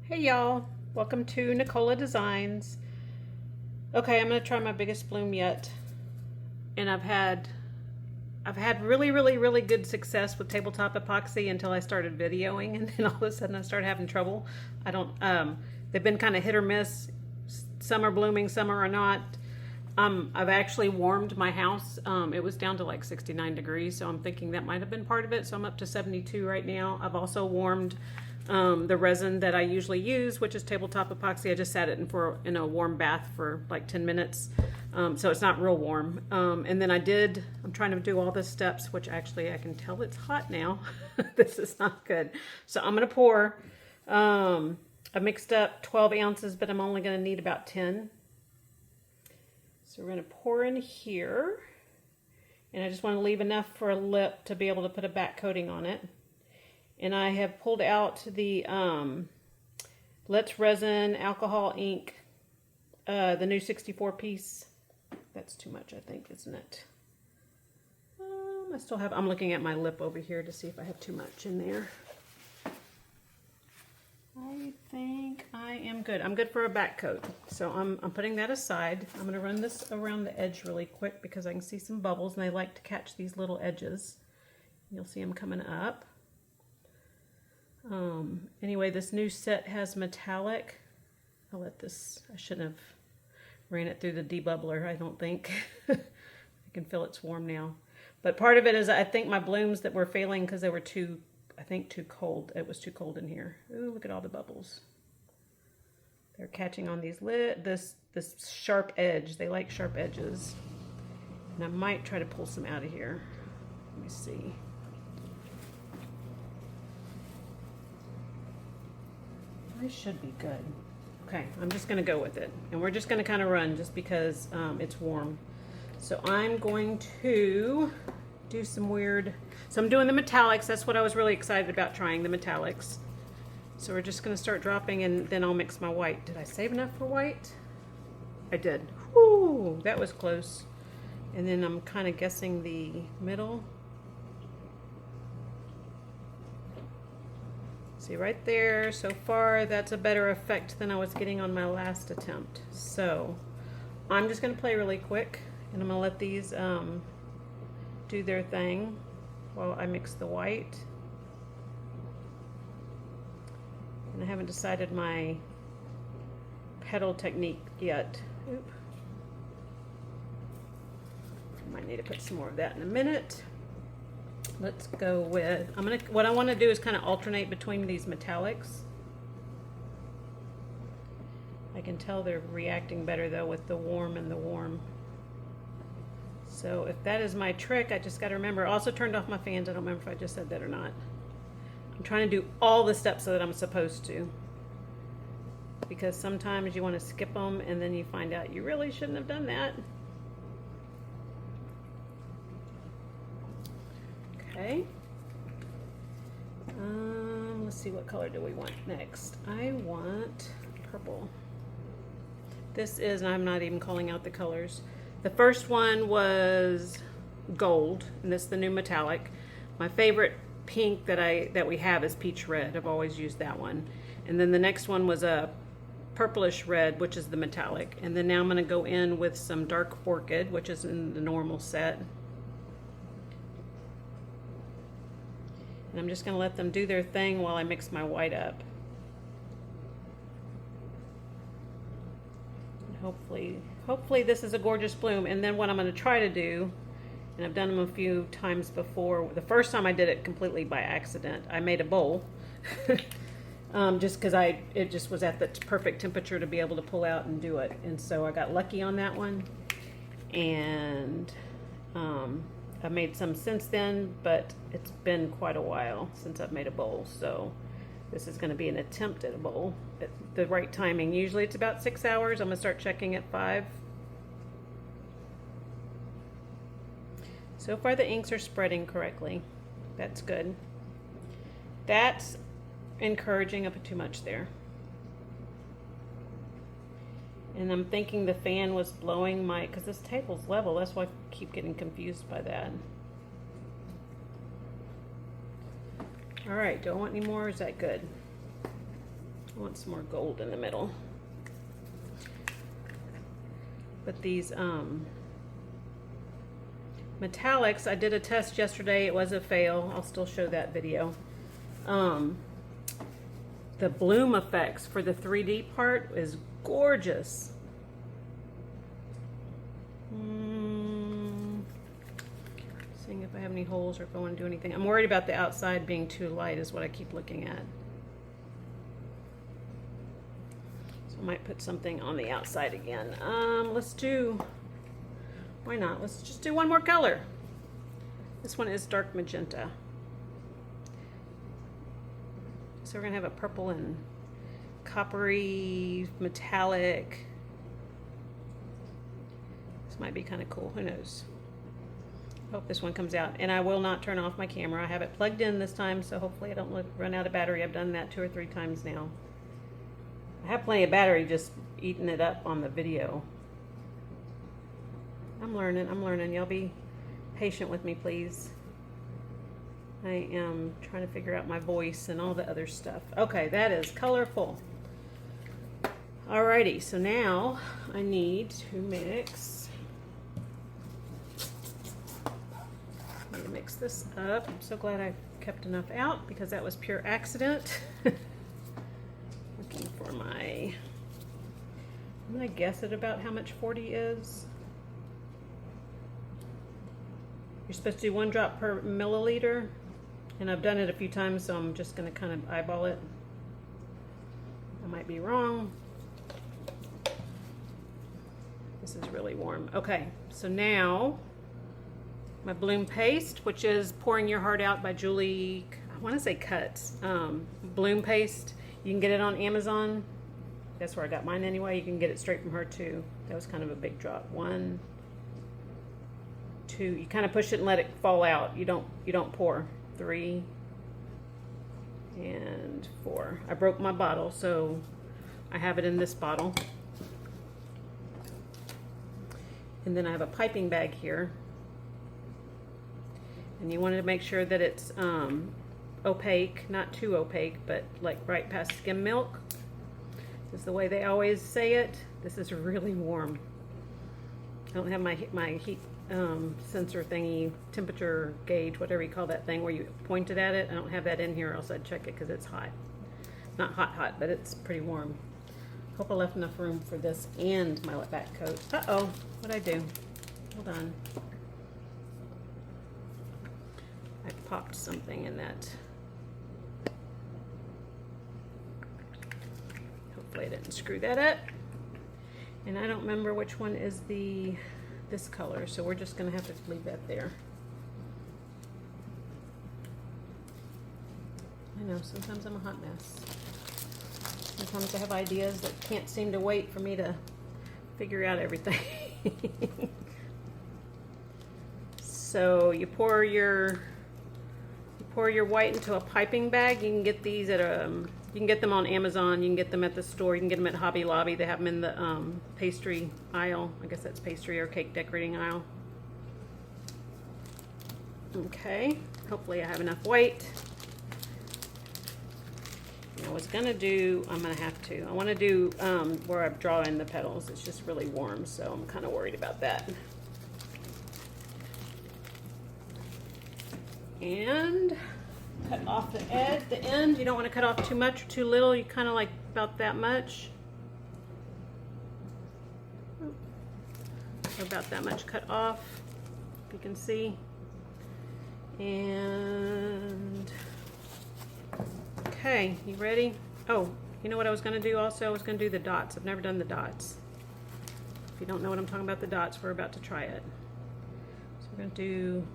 Hey y'all, welcome to nicolaaaadesigns. Okay, I'm gonna try my biggest bloom yet, and I've had really good success with tabletop epoxy until I started videoing, and then all of a sudden I started having trouble. I don't. They've been kind of hit or miss. Some are blooming, some are not. I've actually warmed my house. It was down to like 69 degrees, so I'm thinking that might have been part of it. So I'm up to 72 right now. I've also warmed the resin that I usually use, which is tabletop epoxy. I just sat it in a warm bath for like 10 minutes. So it's not real warm. And then I'm trying to do all the steps, which actually I can tell it's hot now. This is not good. So I'm going to pour. I mixed up 12 ounces, but I'm only going to need about 10. So we're going to pour in here. And I just want to leave enough for a lip to be able to put a back coating on it. And I have pulled out the Resin Alcohol Ink, the new 64 piece. That's too much, I think, isn't it? I'm looking at my lip over here to see if I have too much in there. I think I am good. I'm good for a back coat. So I'm putting that aside. I'm going to run this around the edge really quick because I can see some bubbles and they like to catch these little edges. You'll see them coming up. Anyway, this new set has metallic. I shouldn't have ran it through the debubbler, I don't think. I can feel it's warm now. But part of it is I think my blooms that were failing because they were too cold. It was too cold in here. Ooh, look at all the bubbles. They're catching on this sharp edge. They like sharp edges. And I might try to pull some out of here. Let me see. I should be good. Okay, I'm just going to go with it. And we're just going to kind of run just because it's warm. So I'm going to do some weird... So I'm doing the metallics. That's what I was really excited about, trying the metallics. So we're just going to start dropping and then I'll mix my white. Did I save enough for white? I did. Whoo, that was close. And then I'm kind of guessing the middle. See right there, so far that's a better effect than I was getting on my last attempt. So I'm just going to play really quick and I'm going to let these do their thing while I mix the white. And I haven't decided my petal technique yet. Oop. Might need to put some more of that in a minute. Let's go with, what I want to do is kind of alternate between these metallics. I can tell they're reacting better though with the warm and the warm. So if that is my trick, I just got to remember. I also turned off my fans. I don't remember if I just said that or not. I'm trying to do all the steps that I'm supposed to. Because sometimes you want to skip them and then you find out you really shouldn't have done that. Okay. Let's see, what color do we want next? I want purple. This is, and I'm not even calling out the colors. The first one was gold, and this is the new metallic. My favorite pink that we have is peach red. I've always used that one. And then the next one was a purplish red, which is the metallic. And then now I'm going to go in with some dark orchid, which is in the normal set. And I'm just going to let them do their thing while I mix my white up. And hopefully this is a gorgeous bloom. And then what I'm going to try to do, and I've done them a few times before. The first time I did it completely by accident. I made a bowl just because it just was at the perfect temperature to be able to pull out and do it. And so I got lucky on that one. And I've made some since then, but it's been quite a while since I've made a bowl, so this is going to be an attempt at a bowl at the right timing. Usually it's about 6 hours. I'm going to start checking at 5. So far the inks are spreading correctly. That's good. That's encouraging. I put too much there. And I'm thinking the fan was blowing because this table's level. That's why I keep getting confused by that. All right, do I want any more or is that good? I want some more gold in the middle. But these metallics, I did a test yesterday. It was a fail. I'll still show that video. The bloom effects for the 3D part is gorgeous. Seeing if I have any holes or if I want to do anything. I'm worried about the outside being too light is what I keep looking at. So I might put something on the outside again. Let's do, why not? Let's just do one more color. This one is dark magenta. So we're gonna have a purple and coppery metallic. This might be kind of cool, who knows? Hope this one comes out. And I will not turn off my camera. I have it plugged in this time, so hopefully I don't run out of battery. I've done that 2 or 3 times now. I have plenty of battery, just eating it up on the video. I'm learning. Y'all be patient with me, please. I am trying to figure out my voice and all the other stuff. Okay, that is colorful. Alrighty, so now I need to mix. I need to mix this up. I'm so glad I kept enough out because that was pure accident. Looking for my, I'm gonna guess at about how much 40 is. You're supposed to do 1 drop per milliliter, and I've done it a few times, so I'm just gonna kind of eyeball it. I might be wrong. This is really warm. Okay, so now my bloom paste, which is Pouring Your Heart Out by Julie, I want to say Cuts. Bloom paste, you can get it on Amazon. That's where I got mine anyway. You can get it straight from her too. That was kind of a big drop. 1, 2. You kind of push it and let it fall out. You don't pour. 3 and 4. I broke my bottle, so I have it in this bottle. And then I have a piping bag here. And you wanted to make sure that it's opaque, not too opaque, but like right past skim milk. This is the way they always say it. This is really warm. I don't have my heat sensor thingy, temperature gauge, whatever you call that thing where you pointed at it. I don't have that in here, or else I'd check it because it's hot. Not hot, but it's pretty warm. Hope I left enough room for this and my wet back coat. Uh-oh, what'd I do? Hold on. I popped something in that. Hopefully I didn't screw that up. And I don't remember which one is this color, so we're just gonna have to leave that there. I know, sometimes I'm a hot mess. Sometimes I have ideas that can't seem to wait for me to figure out everything. So you pour your white into a piping bag. You can get these at you can get them on Amazon. You can get them at the store. You can get them at Hobby Lobby. They have them in the pastry aisle. I guess that's pastry or cake decorating aisle. Okay, hopefully I have enough white. I was gonna do, I want to do where I draw in the petals. It's just really warm, so I'm kind of worried about that. And cut off the end. You don't want to cut off too much or too little. You kind of like about that much. Or about that much cut off, if you can see. And okay, you ready? Oh, you know what I was going to do also? I was going to do the dots. I've never done the dots. If you don't know what I'm talking about, the dots, we're about to try it. So we're going to do,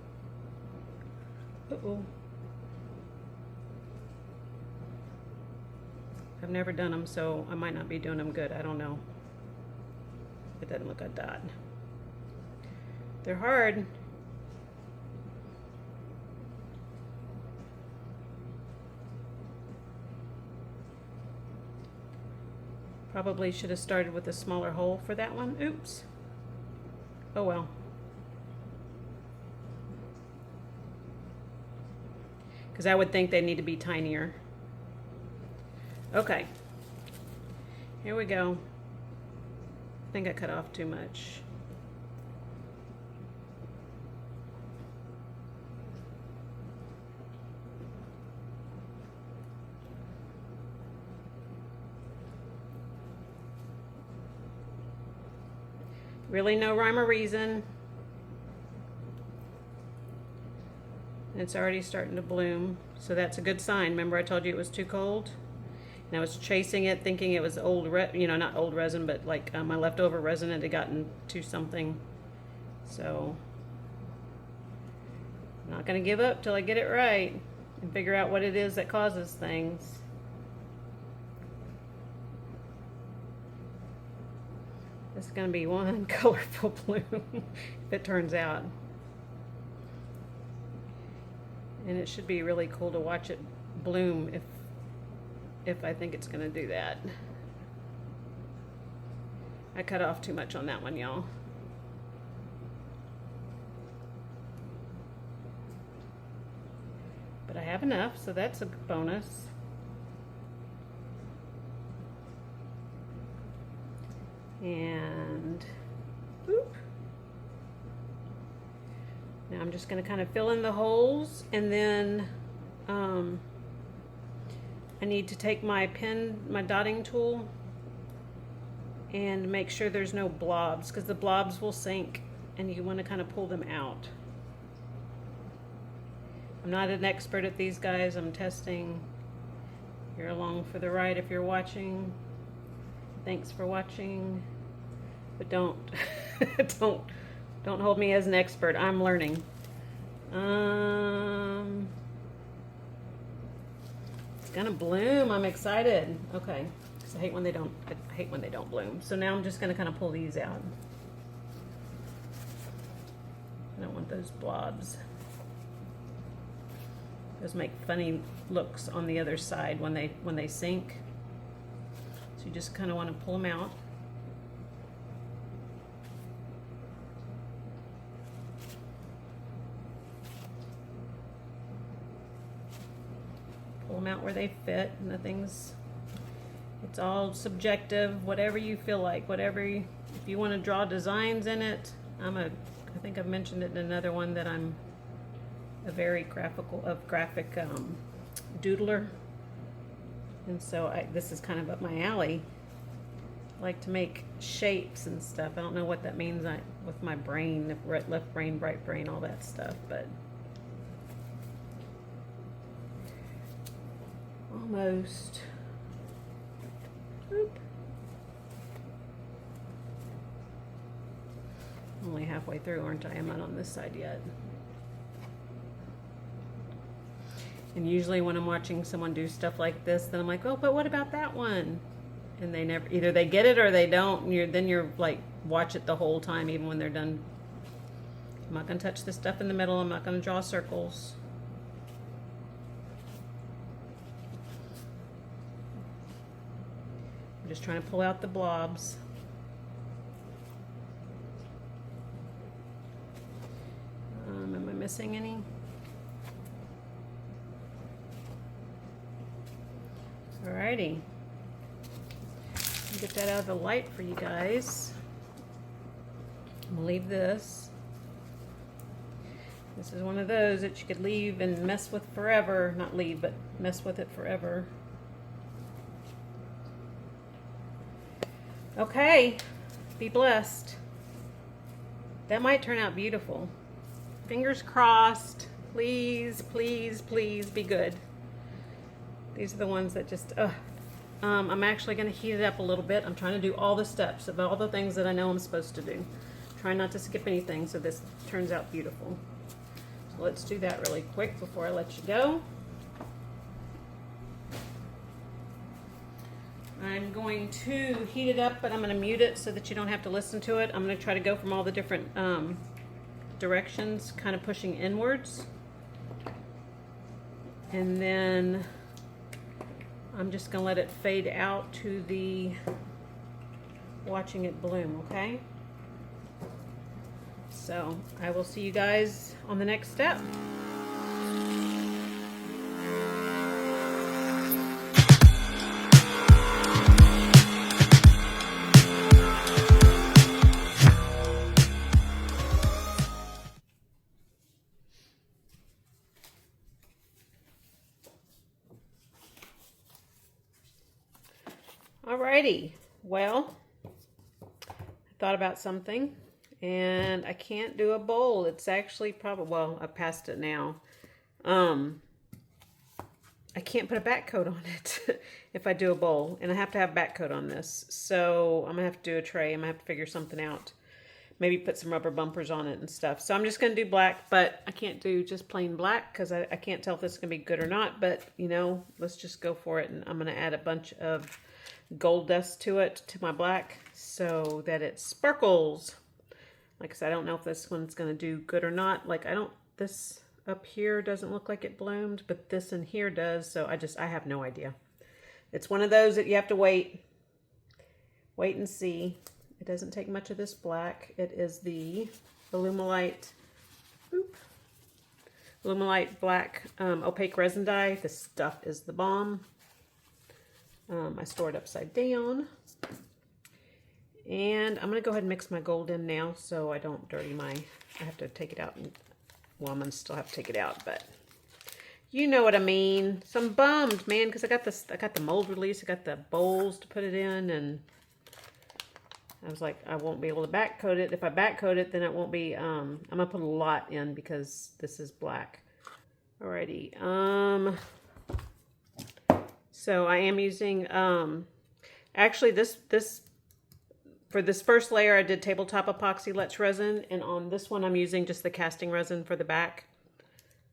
I've never done them, so I might not be doing them good. I don't know. It doesn't look a dot. They're hard. Probably should have started with a smaller hole for that one. Oops. Oh well. Because I would think they need to be tinier. Okay. Here we go. I think I cut off too much. Really no rhyme or reason. It's already starting to bloom, so that's a good sign. Remember I told you it was too cold? And I was chasing it thinking it was old, not old resin, but like my leftover resin had gotten to something. So I'm not gonna give up till I get it right and figure out what it is that causes things. This is going to be one colorful bloom if it turns out. And it should be really cool to watch it bloom if I think it's going to do that. I cut off too much on that one, y'all. But I have enough, so that's a bonus. And boop. Now I'm just going to kind of fill in the holes, and then I need to take my dotting tool and make sure there's no blobs, because the blobs will sink and you want to kind of pull them out. I'm not an expert at these guys. I'm testing. You're along for the ride if you're watching. Thanks for watching. But don't don't hold me as an expert. I'm learning. It's gonna bloom. I'm excited. Okay. I hate when they don't bloom. So now I'm just gonna kind of pull these out. I don't want those blobs. Those make funny looks on the other side when they sink. So you just kind of want to pull them out. Pull them out where they fit. It's all subjective, whatever you feel like, if you want to draw designs in it. I think I've mentioned it in another one that I'm a very graphic doodler, and so this is kind of up my alley. I like to make shapes and stuff. I don't know what that means with my brain, left brain, right brain, all that stuff, but almost. Oop. Only halfway through, aren't I? I'm not on this side yet. And usually when I'm watching someone do stuff like this, then I'm like, oh, but what about that one? And they never, either they get it or they don't, and then you're like, watch it the whole time, even when they're done. I'm not going to touch the stuff in the middle. I'm not going to draw circles. I'm just trying to pull out the blobs. Am I missing any? Alrighty. Get that out of the light for you guys. I'm gonna leave this. This is one of those that you could leave and mess with forever. Not leave, but mess with it forever. Okay, be blessed. That might turn out beautiful. Fingers crossed. Please, please, please be good. These are the ones that just, I'm actually going to heat it up a little bit. I'm trying to do all the steps of all the things that I know I'm supposed to do. Try not to skip anything so this turns out beautiful. So let's do that really quick before I let you go. I'm going to heat it up, but I'm going to mute it so that you don't have to listen to it. I'm going to try to go from all the different directions, kind of pushing inwards. And then I'm just going to let it fade out to the watching it bloom, okay? So I will see you guys on the next step. Alrighty, well, I thought about something and I can't do a bowl. It's actually probably, well, I passed it now. I can't put a back coat on it if I do a bowl, and I have to have back coat on this. So I'm gonna have to do a tray. I'm gonna have to figure something out. Maybe put some rubber bumpers on it and stuff. So I'm just gonna do black, but I can't do just plain black because I can't tell if this is gonna be good or not, but you know, let's just go for it. And I'm gonna add a bunch of gold dust to it, to my black, so that it sparkles. Like I said, I don't know if this one's gonna do good or not. Like this up here doesn't look like it bloomed, but this in here does, so I have no idea. It's one of those that you have to wait and see. It doesn't take much of this black. It is the Alumilite black opaque resin dye. This stuff is the bomb. I store it upside down. And I'm gonna go ahead and mix my gold in now so I don't dirty I have to take it out and, well, I'm gonna still have to take it out, but you know what I mean. So I'm bummed, man, because I got the mold release, I got the bowls to put it in, and I was like, I won't be able to back coat it. If I back coat it, then it won't be, I'm gonna put a lot in because this is black. Alrighty, so I am using, actually for this first layer, I did Tabletop epoxy letsresin, and on this one, I'm using just the casting resin for the back,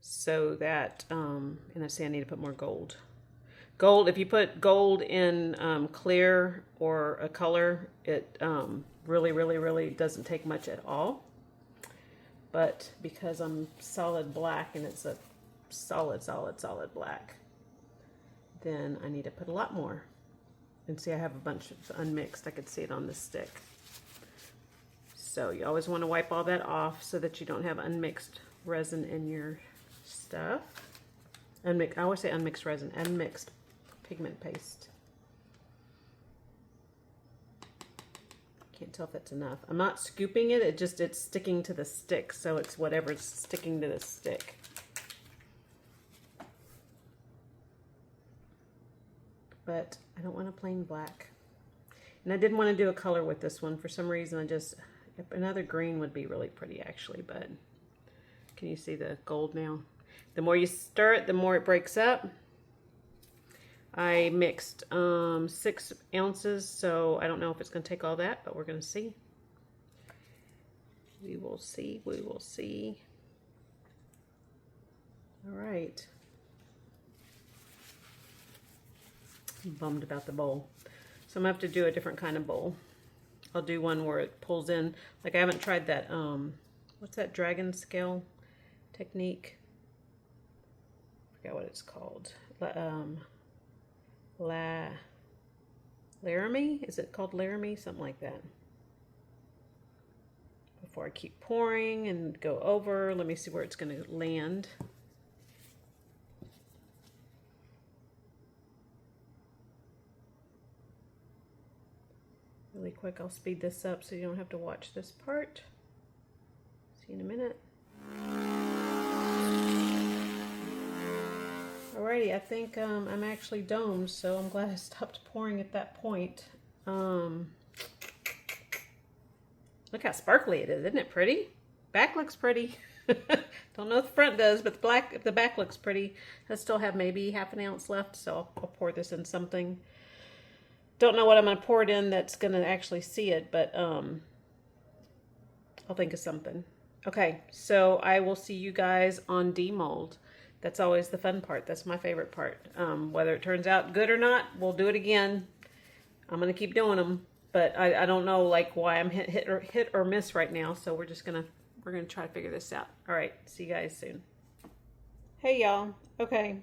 so that, and I say I need to put more gold. Gold, if you put gold in clear or a color, it really doesn't take much at all. But because I'm solid black and it's a solid black, then I need to put a lot more. And see, I have a bunch of unmixed. I could see it on the stick. So you always want to wipe all that off so that you don't have unmixed resin in your stuff. I always say unmixed resin, unmixed pigment paste. Can't tell if that's enough. I'm not scooping it, it's sticking to the stick, so it's whatever's sticking to the stick. But I don't want a plain black. And I didn't want to do a color with this one. For some reason, another green would be really pretty actually, but can you see the gold now? The more you stir it, the more it breaks up. I mixed 6 ounces, so I don't know if it's going to take all that, but we're going to see. We will see. All right. I'm bummed about the bowl. So I'm going to have to do a different kind of bowl. I'll do one where it pulls in. Like I haven't tried that, what's that dragon scale technique? I forgot what it's called. Laramie? Is it called Laramie? Something like that. Before I keep pouring and go over, let me see where it's going to land. Really quick, I'll speed this up so you don't have to watch this part. See you in a minute. Alrighty, I think I'm actually domed, so I'm glad I stopped pouring at that point. Look how sparkly it is, isn't it pretty? Back looks pretty. Don't know if the front does, but the back looks pretty. I still have maybe half an ounce left, so I'll pour this in something. Don't know what I'm going to pour it in that's going to actually see it, but I'll think of something. Okay, so I will see you guys on demold. That's always the fun part. That's my favorite part. Whether it turns out good or not, we'll do it again. I'm going to keep doing them, but I don't know like why I'm hit or miss right now, so we're going to try to figure this out. All right, see you guys soon. Hey y'all. Okay.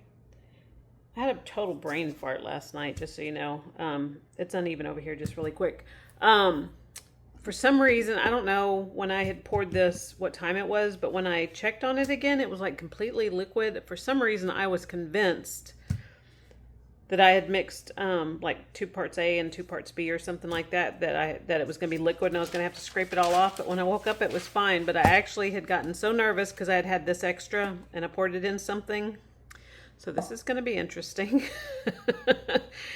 I had a total brain fart last night, just so you know. It's uneven over here, just really quick. For some reason, I don't know when I had poured this, what time it was, but when I checked on it again, it was like completely liquid. For some reason, I was convinced that I had mixed like 2 parts A and 2 parts B or something like that, that it was going to be liquid and I was going to have to scrape it all off. But when I woke up, it was fine. But I actually had gotten so nervous because I had had this extra and I poured it in something. So this is going to be interesting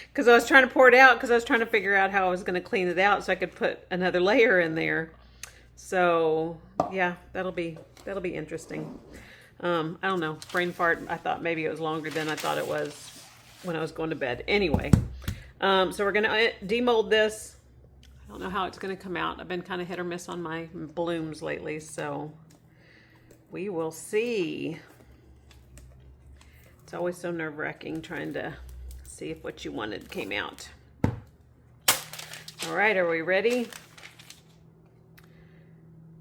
because I was trying to pour it out because I was trying to figure out how I was going to clean it out so I could put another layer in there. So yeah, that'll be interesting. I don't know, brain fart. I thought maybe it was longer than I thought it was when I was going to bed. Anyway, so we're going to demold this. I don't know how it's going to come out. I've been kind of hit or miss on my blooms lately, so we will see. It's always so nerve-wracking trying to see if what you wanted came out. All right, are we ready?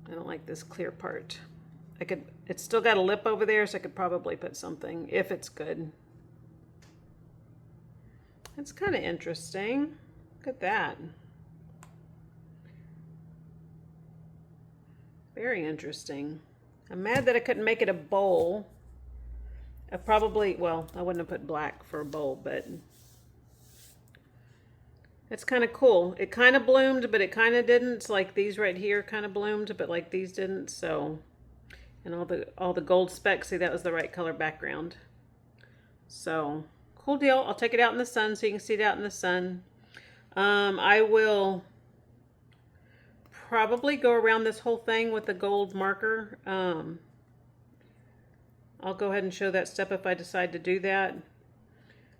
I don't like this clear part. It's still got a lip over there, so I could probably put something if it's good. It's kind of interesting. Look at that. Very interesting. I'm mad that I couldn't make it a bowl. I probably, well, I wouldn't have put black for a bowl, but it's kind of cool. It kind of bloomed, but it kind of didn't. It's like these right here kind of bloomed, but like these didn't. So, and all the gold specks, see, that was the right color background. So, cool deal. I'll take it out in the sun so you can see it out in the sun. I will probably go around this whole thing with the gold marker. I'll go ahead and show that step if I decide to do that.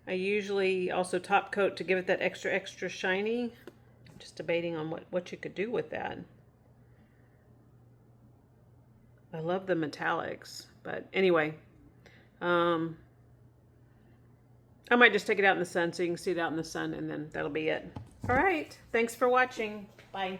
I usually also top coat to give it that extra shiny. Just debating on what you could do with that. I love the metallics, but anyway, I might just take it out in the sun so you can see it out in the sun, and then that'll be it. All right, thanks for watching. Bye.